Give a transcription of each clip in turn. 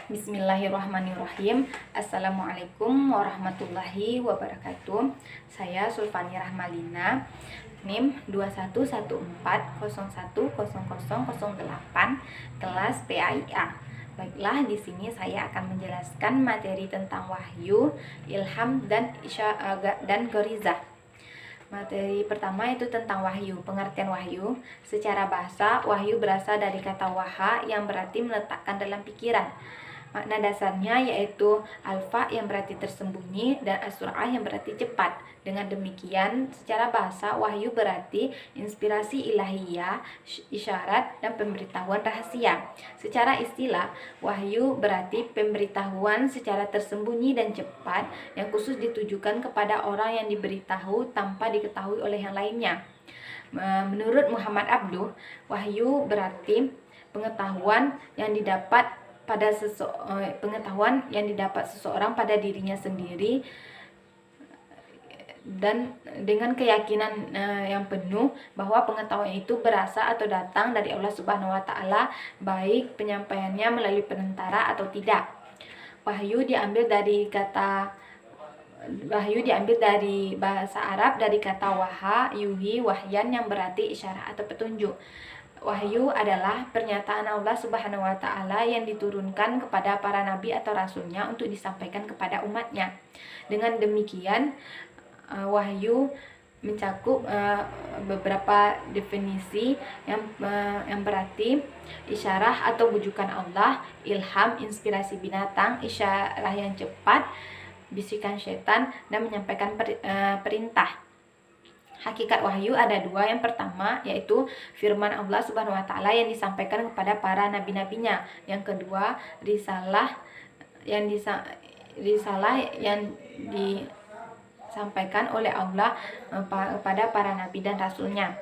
Bismillahirrahmanirrahim. Assalamualaikum warahmatullahi wabarakatuh. Saya Sulfani Rahmalina, NIM 2114010008, kelas PAIA. Baiklah, di sini saya akan menjelaskan materi tentang wahyu, ilham, dan gharizah. Materi pertama itu tentang wahyu. Pengertian wahyu secara bahasa, wahyu berasal dari kata waha yang berarti meletakkan dalam pikiran. Makna dasarnya yaitu alfa yang berarti tersembunyi dan asur'ah yang berarti cepat. Dengan demikian, secara bahasa wahyu berarti inspirasi ilahiyah, isyarat, dan pemberitahuan rahasia. Secara istilah, wahyu berarti pemberitahuan secara tersembunyi dan cepat yang khusus ditujukan kepada orang yang diberitahu tanpa diketahui oleh yang lainnya. Menurut Muhammad Abduh, wahyu berarti pengetahuan yang didapat seseorang pada dirinya sendiri dan dengan keyakinan yang penuh bahwa pengetahuan itu berasal atau datang dari Allah Subhanahu wa taala, baik penyampaiannya melalui perantara atau tidak. Wahyu diambil dari bahasa Arab dari kata waha, yuhi, wahyan yang berarti isyarat atau petunjuk. Wahyu adalah pernyataan Allah Subhanahu wa taala yang diturunkan kepada para nabi atau rasulnya untuk disampaikan kepada umatnya. Dengan demikian, wahyu mencakup beberapa definisi yang berarti isyarah atau bujukan Allah, ilham, inspirasi binatang, isyarah yang cepat, bisikan setan, dan menyampaikan perintah. Hakikat wahyu ada dua. Yang pertama yaitu firman Allah Subhanahu wa taala yang disampaikan kepada para nabi-nabinya. Yang kedua, risalah yang disampaikan oleh Allah kepada para nabi dan rasulnya.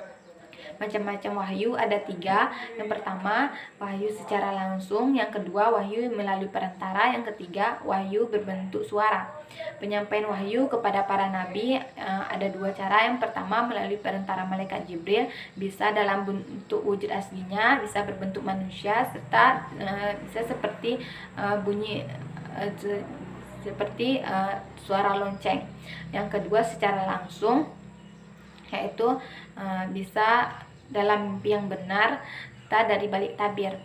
Macam-macam wahyu ada tiga. Yang pertama, wahyu secara langsung. Yang kedua, wahyu melalui perantara. Yang ketiga, wahyu berbentuk suara. Penyampaian wahyu kepada para nabi ada dua cara. Yang pertama, melalui perantara malaikat Jibril, bisa dalam bentuk wujud aslinya, bisa berbentuk manusia, serta bisa seperti suara lonceng. Yang kedua, secara langsung, yaitu bisa dalam mimpi yang benar, dari balik tabir.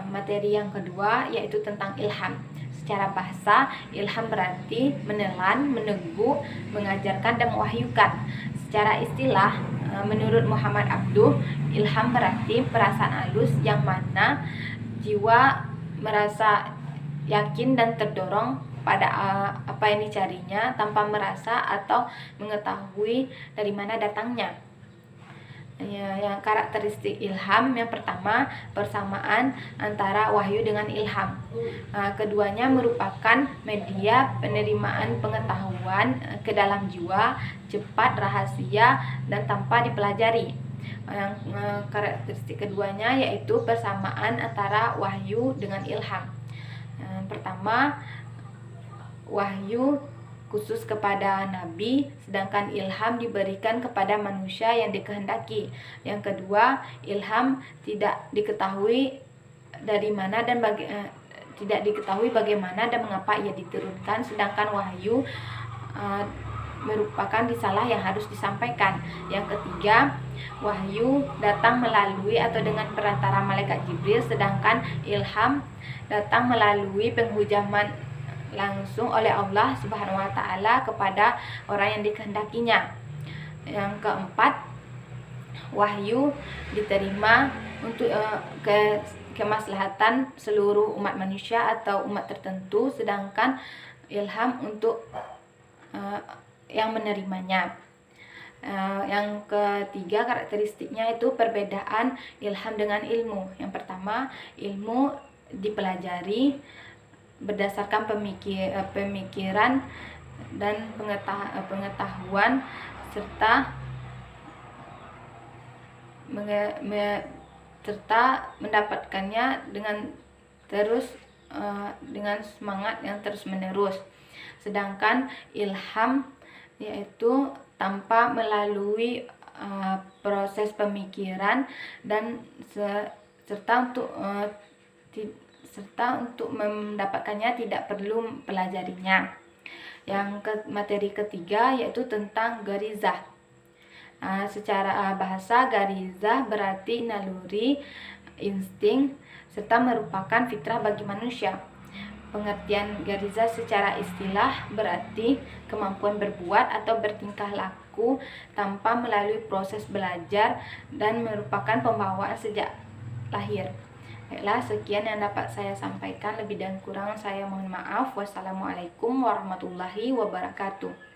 Materi yang kedua yaitu tentang ilham. Secara bahasa, ilham berarti menelan, meneguh, mengajarkan, dan mewahyukan. Secara istilah, menurut Muhammad Abduh, ilham berarti perasaan halus yang mana jiwa merasa yakin dan terdorong pada apa yang dicarinya tanpa merasa atau mengetahui dari mana datangnya. Yang karakteristik ilham, yang pertama, persamaan antara wahyu dengan ilham. Keduanya merupakan media penerimaan pengetahuan ke dalam jiwa, cepat, rahasia, dan tanpa dipelajari. Yang karakteristik keduanya yaitu persamaan antara wahyu dengan ilham. Pertama, wahyu khusus kepada nabi, sedangkan ilham diberikan kepada manusia yang dikehendaki. Yang kedua, ilham tidak diketahui dari mana dan tidak diketahui bagaimana dan mengapa ia diturunkan, sedangkan wahyu merupakan risalah yang harus disampaikan. Yang ketiga, wahyu datang melalui atau dengan perantara malaikat Jibril, sedangkan ilham datang melalui penghujaman langsung oleh Allah Subhanahu wa taala kepada orang yang dikehendakinya. Yang keempat, wahyu diterima untuk kemaslahatan seluruh umat manusia atau umat tertentu, sedangkan ilham untuk yang menerimanya. Yang ketiga, karakteristiknya itu perbedaan ilham dengan ilmu. Yang pertama, ilmu dipelajari berdasarkan pemikiran dan pengetahuan serta mendapatkannya dengan semangat yang terus menerus. Sedangkan ilham yaitu tanpa melalui proses pemikiran dan serta untuk mendapatkannya tidak perlu mempelajarinya. Materi ketiga yaitu tentang garizah. Secara bahasa, garizah berarti naluri, insting, serta merupakan fitrah bagi manusia. Pengertian garizah secara istilah berarti kemampuan berbuat atau bertingkah laku tanpa melalui proses belajar dan merupakan pembawaan sejak lahir. Baiklah, sekian yang dapat saya sampaikan. Lebih dan kurang saya mohon maaf. Wassalamualaikum warahmatullahi wabarakatuh.